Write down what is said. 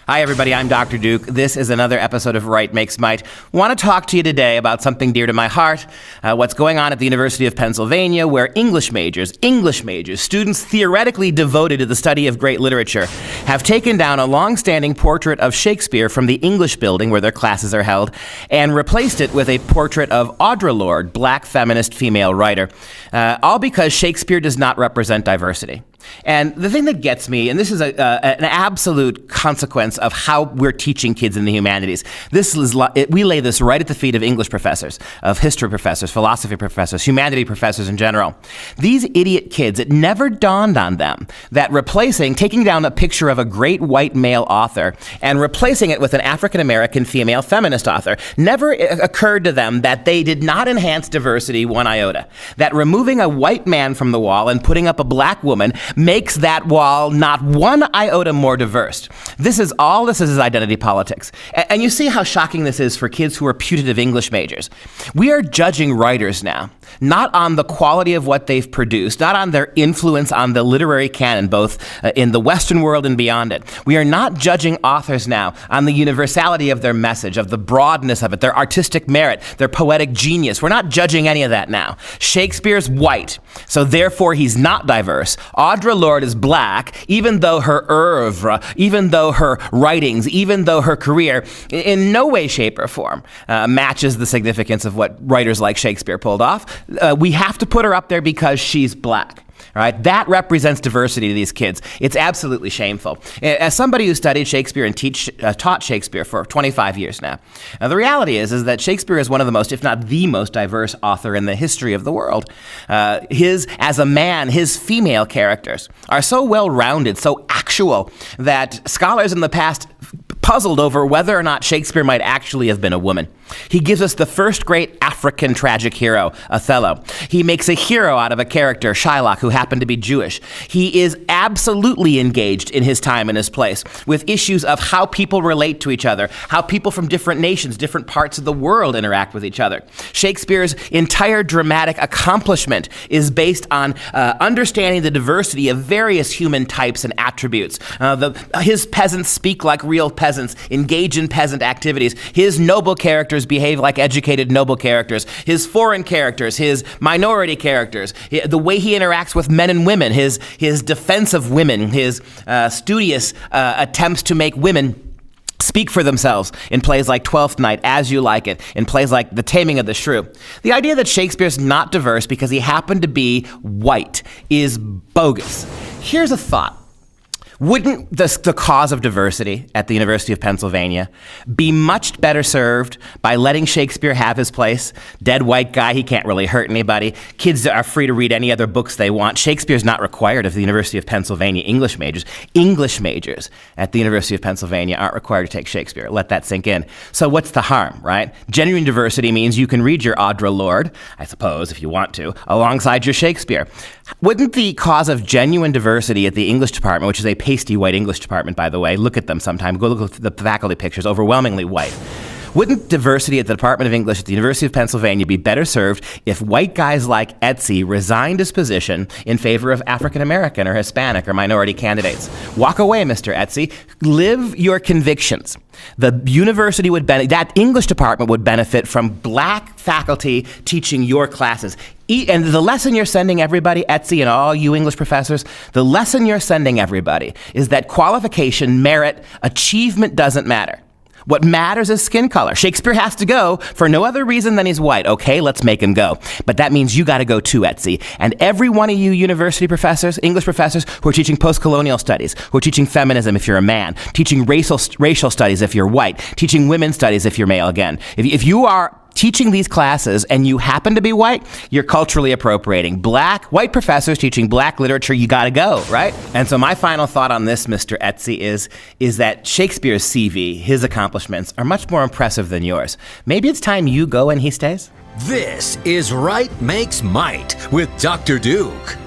Hi, everybody. I'm Dr. Duke. This is another episode of Right Makes Might. Want to talk to you today about something dear to my heart, what's going on at the University of Pennsylvania, where English majors, students theoretically devoted to the study of great literature, have taken down a long-standing portrait of Shakespeare from the English building where their classes are held and replaced it with a portrait of Audre Lorde, black feminist female writer, all because Shakespeare does not represent diversity. And the thing that gets me, and this is an absolute consequence of how we're teaching kids in the humanities, we lay this right at the feet of English professors, of history professors, philosophy professors, humanity professors in general. These idiot kids, it never dawned on them that taking down a picture of a great white male author and replacing it with an African-American female feminist author, never occurred to them that they did not enhance diversity one iota. That removing a white man from the wall and putting up a black woman makes that wall not one iota more diverse. This is identity politics. And you see how shocking this is for kids who are putative English majors. We are judging writers now, not on the quality of what they've produced, not on their influence on the literary canon, both in the Western world and beyond it. We are not judging authors now on the universality of their message, of the broadness of it, their artistic merit, their poetic genius. We're not judging any of that now. Shakespeare's white, so therefore he's not diverse. Audre Lorde is black, even though her oeuvre, even though her writings, even though her career, in no way, shape, or form matches the significance of what writers like Shakespeare pulled off. We have to put her up there because she's black. Right? That represents diversity to these kids. It's absolutely shameful. As somebody who studied Shakespeare and taught Shakespeare for 25 years now, the reality is that Shakespeare is one of the most, if not the most diverse author in the history of the world. As a man, his female characters are so well-rounded, so actual, that scholars in the past puzzled over whether or not Shakespeare might actually have been a woman. He gives us the first great African tragic hero, Othello. He makes a hero out of a character, Shylock, who happened to be Jewish. He is absolutely engaged in his time and his place with issues of how people relate to each other, how people from different nations, different parts of the world interact with each other. Shakespeare's entire dramatic accomplishment is based on understanding the diversity of various human types and attributes. His peasants speak like real peasants, engage in peasant activities. His noble characters behave like educated noble characters. His foreign characters, his minority characters, the way he interacts with men and women, his defense of women, his studious attempts to make women speak for themselves in plays like Twelfth Night, As You Like It, in plays like The Taming of the Shrew. The idea that Shakespeare's not diverse because he happened to be white is bogus. Here's a thought. Wouldn't the cause of diversity at the University of Pennsylvania be much better served by letting Shakespeare have his place? Dead white guy, he can't really hurt anybody. Kids are free to read any other books they want. Shakespeare's not required of the University of Pennsylvania English majors. English majors at the University of Pennsylvania aren't required to take Shakespeare. Let that sink in. So what's the harm, right? Genuine diversity means you can read your Audre Lorde, I suppose, if you want to, alongside your Shakespeare. Wouldn't the cause of genuine diversity at the English department, which is a pasty white English department, by the way, look at them sometime, go look at the faculty pictures, overwhelmingly white. Wouldn't diversity at the Department of English at the University of Pennsylvania be better served if white guys like Etsy resigned his position in favor of African American or Hispanic or minority candidates? Walk away, Mr. Etsy. Live your convictions. The university that English department would benefit from black faculty teaching your classes. And the lesson you're sending everybody, Etsy and all you English professors, the lesson you're sending everybody is that qualification, merit, achievement doesn't matter. What matters is skin color. Shakespeare has to go for no other reason than he's white. Okay, let's make him go. But that means you got to go too, Etsy. And every one of you university professors, English professors, who are teaching post-colonial studies, who are teaching feminism if you're a man, teaching racial studies if you're white, teaching women's studies if you're male again. If you are teaching these classes and you happen to be white, you're culturally appropriating. White professors teaching black literature, you gotta go, right? And so my final thought on this, Mr. Etsy, is that Shakespeare's CV, his accomplishments, are much more impressive than yours. Maybe it's time you go and he stays? This is Right Makes Might with Dr. Duke.